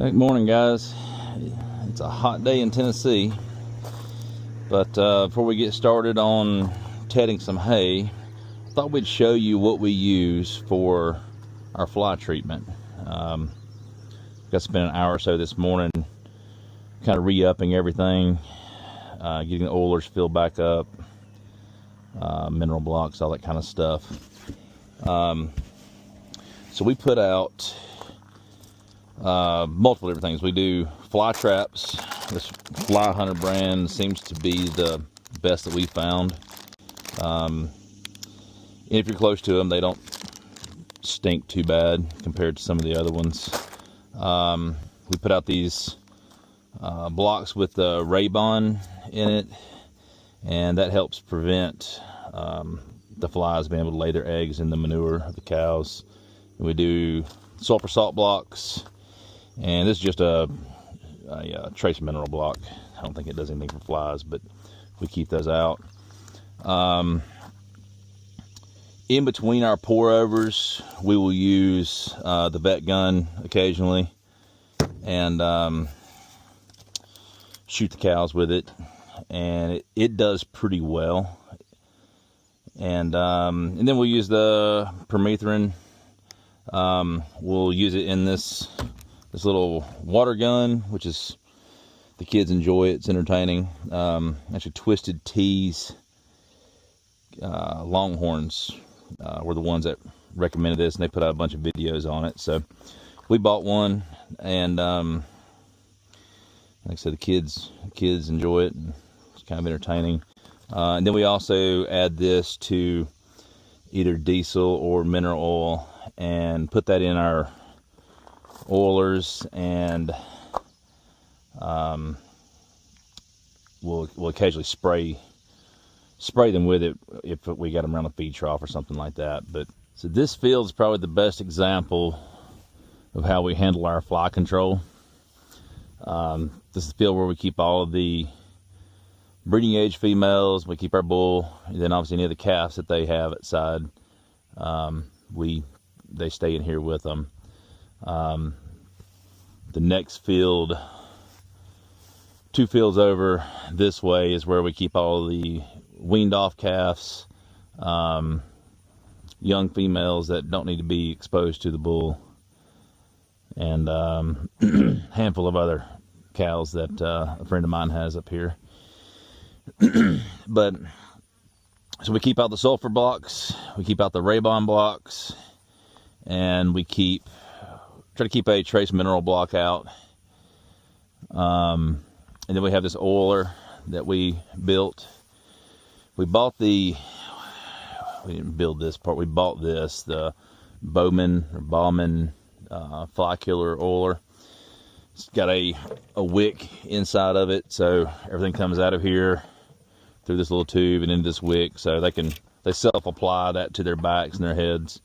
Good morning, guys. It's a hot day in Tennessee, but before we get started on tedding some hay, I thought we'd show you what we use for our fly treatment. Got to spend an hour or so this morning kind of re-upping everything, getting the oilers filled back up, mineral blocks, all that kind of stuff. So we put out multiple different things. We do fly traps. This Fly Hunter brand seems to be the best that we found. And if you're close to them, they don't stink too bad compared to some of the other ones. We put out these blocks with the Raybon in it, and that helps prevent the flies being able to lay their eggs in the manure of the cows. And we do sulfur salt blocks. And this is just a trace mineral block. I don't think it does anything for flies, but we keep those out. In between our pour overs, we will use the vet gun occasionally and shoot the cows with it. And it does pretty well. And then we'll use the permethrin. We'll use it in this little water gun, which is, the kids enjoy it. It's entertaining. Actually, Twisted Tea's Longhorns were the ones that recommended this, and they put out a bunch of videos on it. So we bought one, and like I said, the kids enjoy it, and it's kind of entertaining. And then we also add this to either diesel or mineral oil and put that in our oilers, and we'll occasionally spray them with it if we got them around a feed trough or something like that. But so this field is probably the best example of how we handle our fly control. This is the field where we keep all of the breeding age females. We keep our bull, and then obviously any of the calves that they have outside, they stay in here with them. The next field, 2 fields over this way, is where we keep all the weaned off calves, young females that don't need to be exposed to the bull, and a handful of other cows that a friend of mine has up here. But so we keep out the sulfur blocks, we keep out the Raybon blocks, and we try to keep a trace mineral block out. And then we have this oiler that we built. We didn't build this part. We bought this, the Bowman fly killer oiler. It's got a wick inside of it, so everything comes out of here through this little tube and into this wick, so they self-apply that to their backs and their heads.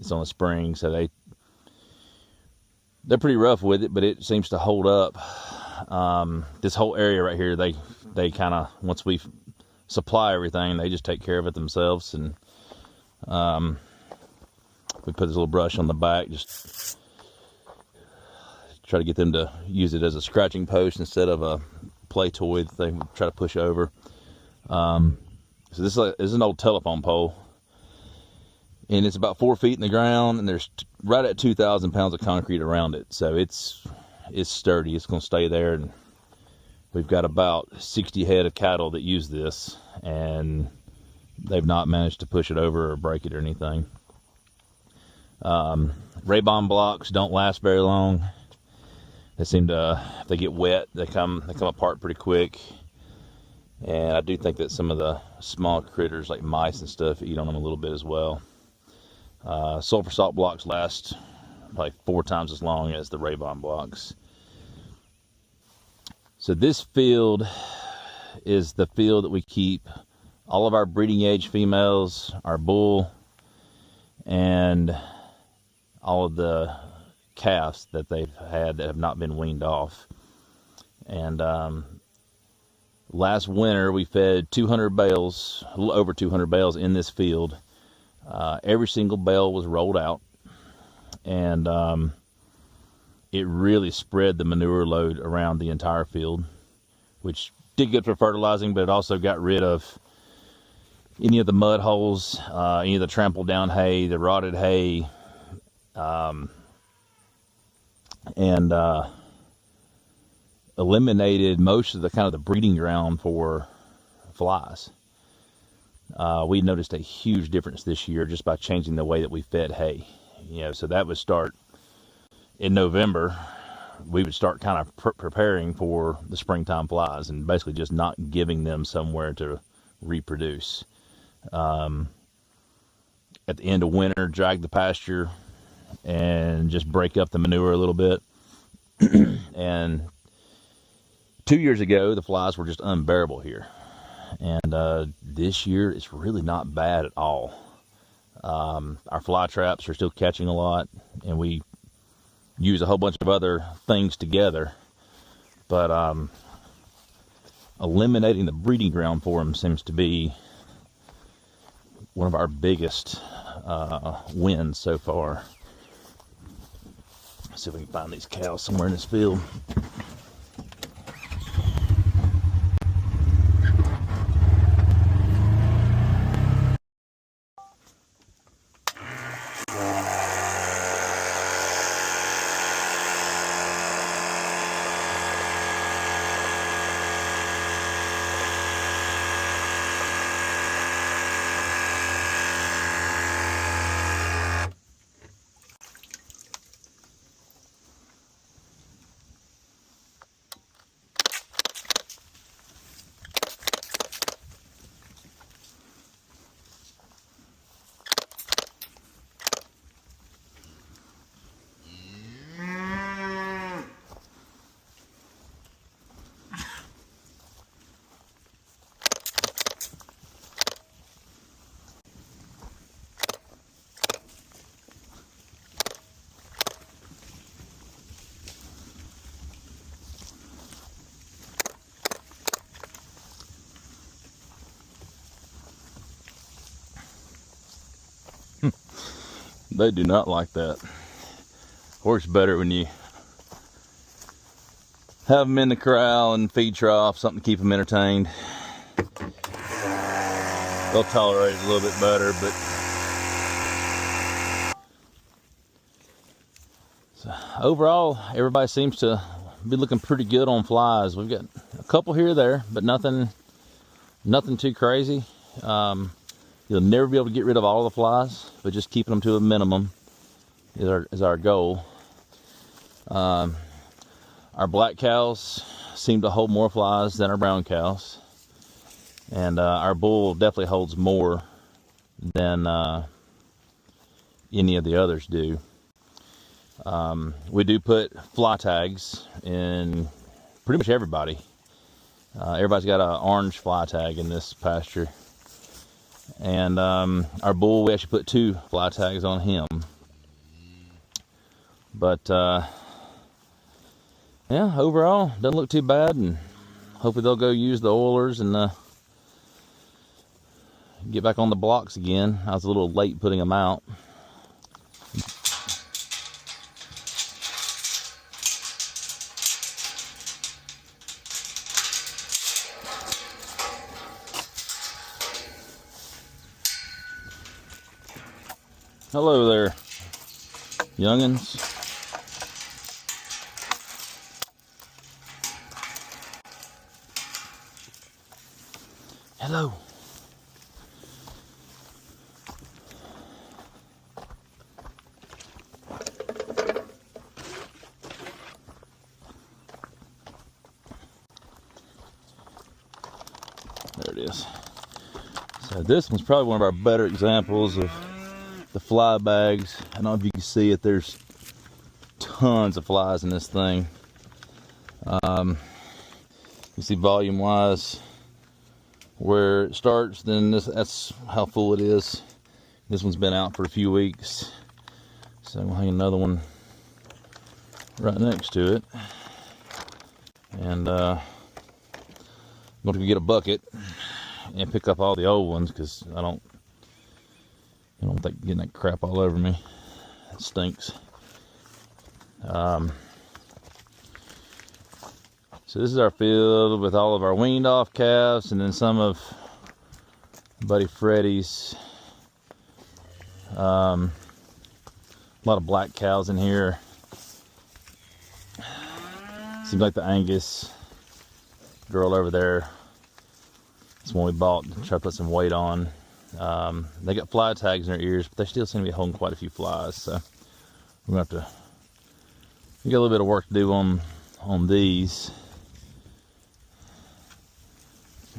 It's on a spring, so they're pretty rough with it, but it seems to hold up. This whole area right here, they kind of, once we supply everything, they just take care of it themselves. And we put this little brush on the back, just try to get them to use it as a scratching post instead of a play toy that they try to push over. So this is an old telephone pole, and it's about 4 feet in the ground, and there's right at 2,000 pounds of concrete around it. So it's sturdy. It's going to stay there. And we've got about 60 head of cattle that use this, and they've not managed to push it over or break it or anything. Raybon blocks don't last very long. They seem to, if they get wet, they come apart pretty quick. And I do think that some of the small critters like mice and stuff eat on them a little bit as well. Sulfur salt blocks last like 4 times as long as the Raybon blocks. So this field is the field that we keep all of our breeding age females, our bull, and all of the calves that they've had that have not been weaned off. And last winter we fed 200 bales, a little over 200 bales in this field. Every single bale was rolled out, and it really spread the manure load around the entire field, which did good for fertilizing, but it also got rid of any of the mud holes, any of the trampled down hay, the rotted hay, and eliminated most of the kind of the breeding ground for flies. We noticed a huge difference this year just by changing the way that we fed hay. So that would start in November. We would start kind of preparing for the springtime flies and basically just not giving them somewhere to reproduce. At the end of winter, drag the pasture and just break up the manure a little bit. And 2 years ago, the flies were just unbearable here. And this year, it's really not bad at all. Our fly traps are still catching a lot, and we use a whole bunch of other things together. But eliminating the breeding ground for them seems to be one of our biggest wins so far. Let's see if we can find these cows somewhere in this field. They do not like that. Works better when you have them in the corral and feed trough, something to keep them entertained. They'll tolerate it a little bit better, but so overall, everybody seems to be looking pretty good on flies. We've got a couple here or there, but nothing too crazy. You'll never be able to get rid of all the flies, but just keeping them to a minimum is our goal. Our black cows seem to hold more flies than our brown cows, and our bull definitely holds more than any of the others do. We do put fly tags in pretty much everybody. Everybody's got an orange fly tag in this pasture. And our bull, we actually put 2 fly tags on him. But yeah, overall, doesn't look too bad, and hopefully they'll go use the oilers and get back on the blocks again. I was a little late putting them out. Hello there, youngins. Hello. There it is. So this one's probably one of our better examples of the fly bags. I don't know if you can see it, there's tons of flies in this thing. You see volume wise where it starts, then that's how full it is. This one's been out for a few weeks, so we'll hang another one right next to it. And I'm going to get a bucket and pick up all the old ones, because I don't think getting that crap all over me. It stinks. So this is our field with all of our weaned off calves, and then some of Buddy Freddie's. A lot of black cows in here. Seems like the Angus girl over there. It's one we bought to try to put some weight on. They got fly tags in their ears, but they still seem to be holding quite a few flies. So we're gonna have to. We got a little bit of work to do on these.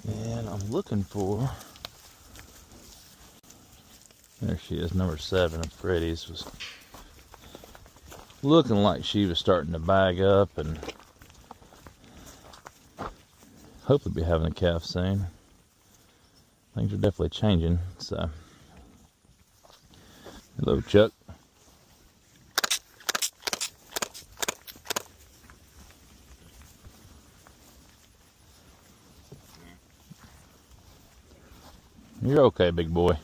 And I'm looking for. There she is, number 7 of Freddie's. Was looking like she was starting to bag up, and hopefully be having a calf soon. Things are definitely changing. So, hello, Chuck. You're okay, big boy.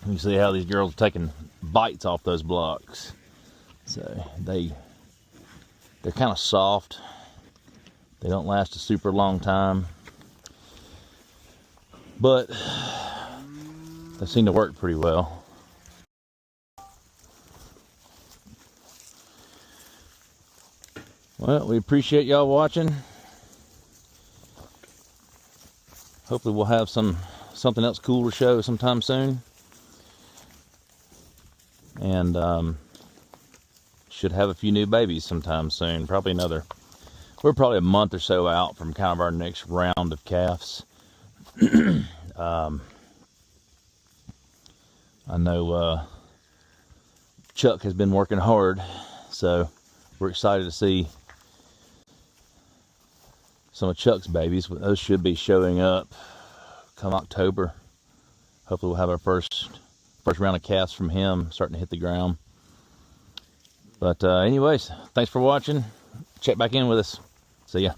You see how these girls are taking bites off those blocks. So they're kind of soft. They don't last a super long time, but they seem to work pretty well. Well, we appreciate y'all watching. Hopefully we'll have something else cool to show sometime soon. And should have a few new babies sometime soon. We're probably a month or so out from kind of our next round of calves. I know Chuck has been working hard, so we're excited to see some of Chuck's babies. Those should be showing up come October. Hopefully we'll have our first round of calves from him starting to hit the ground. But anyways, thanks for watching. Check back in with us. See ya.